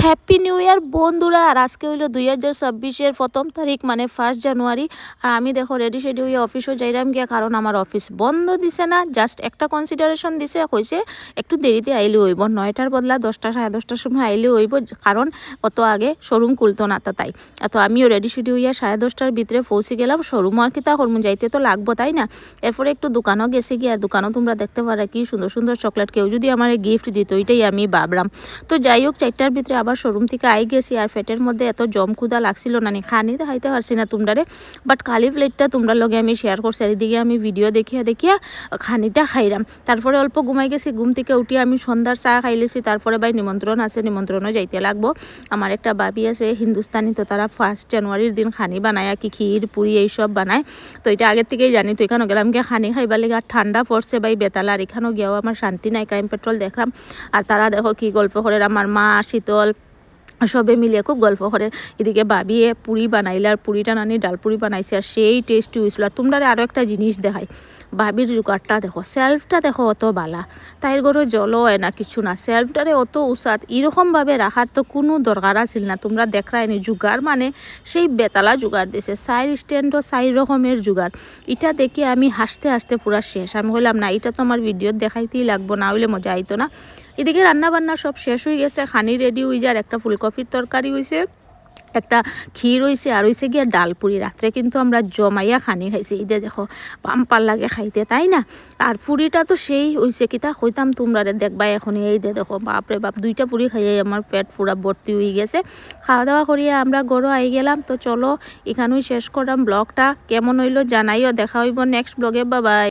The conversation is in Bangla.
হ্যাপি নিউ ইয়ার বন্ধুরা। আর আজকে হইলো 2026-এর প্রথম তারিখ, মানে 1 জানুয়ারি। আর আমি দেখো রেডি সেডি হয়ে অফিসও যাইলাম গিয়া, কারণ আমার অফিস বন্ধ দিছে না। জাস্ট একটা কনসিডারেশন দিছে, কইছে একটু দেরিতে আইলে হইব, 9টার বদলা 10টা 10:30টার সময় আইলে হইব, কারণ অত আগে শোরুম খুলতো না। তো তাই তো আমিও রেডি সেডি হইয়া 10:30টার ভিতরে পৌঁছে গেলাম। শোরুম আর কি তা করমু, যাইতে তো লাগবো তাই না। এরপরে একটু দোকানও গেছি গিয়া, দোকানও তোমরা দেখতে পারো কি সুন্দর সুন্দর চকলেট, কেউ যদি আমার গিফট দিত এটাই আমি ভাবলাম। তো যাই হোক, 4টার ভিতরে আবার শোরুম থেকে আই গেছি। আর পেটের মধ্যে এত জম ক্ষুদা লাগছিল না, খানি দেখাইতে পারছি না তোমরারে, বাট খালি প্লেটটা তোমরা লগে আমি শেয়ার করছি। আর এদিকে আমি ভিডিও দেখিয়া দেখিয়া খানিটা খাইলাম। তারপরে অল্প ঘুমাই গেছি, ঘুম থেকে উঠিয়ে আমি সন্ধ্যার চা খাইলেছি। তারপরে ভাই নিমন্ত্রণ আছে, নিমন্ত্রণও যাইতে লাগবো। আমার একটা বাবি আছে হিন্দুস্তানি, তো তারা 1 জানুয়ারির দিন খানি বানায়, কি ক্ষীর পুরি এইসব বানায়। তো এটা আগের থেকেই জানি। তো এখানে গেলাম গিয়ে খানি খাইবার লেগে। আর ঠান্ডা পড়ছে ভাই বেতালা, আর এখানেও গিয়েও আমার শান্তি নাই। ক্রাইম পেট্রোল দেখলাম, আর তারা দেখো কি গল্প করে, আমার মা শীতল সবে মিলিয়ে খুব গল্প করে। এদিকে বাবিয়ে পুরি বানাইলে, আর পুরিটা নানি ডাল পুরি বানাইছে, আর সেই টেস্ট হয়েছিল। আর তোমরা আরও একটা জিনিস দেখাই, বাবির জোগাড়টা দেখো, সেলফটা দেখো অত বালা, তাইর ঘরে জলও হয় না, কিছু না। সেলফটারে অত উসাত এরকমভাবে রাখার তো কোনো দরকার আছিল না। তোমরা দেখায়নি জোগাড়, মানে সেই বেতালা জোগাড় দিছে, 4 স্ট্যান্ডও 4 রকমের জোগাড়। এটা দেখে আমি হাসতে হাসতে পুরা শেষ। আমি বললাম না, এটা তো আমার ভিডিও দেখাইতেই লাগবো, না হইলে মজা আইতো না। এদিকে রান্না বান্না সব শেষ হয়ে গেছে, খানি রেডি হয়ে যায়, একটা ফুলকপির তরকারি হয়েছে, একটা ক্ষীর হয়েছে, আর হয়েছে গিয়া ডাল পুরি। রাত্রে কিন্তু আমরা জমাইয়া খানি খাইছি। ঈদে দেখো পাম্পার লাগে খাইতে, তাই না। আর পুরিটা তো সেই হয়েছে, কিতা কইতাম তোমরা দেখবা এখন। এই দেখো বাপরে বাপ, 2টা পুরি খাইয়ে আমার পেট পুরা ভর্তি হয়ে গেছে। খাওয়া দাওয়া করিয়া আমরা গড়ো আই গেলাম। তো চলো এখানেই শেষ করলাম ব্লগটা। কেমন হইলো জানাইও, দেখা হইব নেক্সট ব্লগে। বাবাই।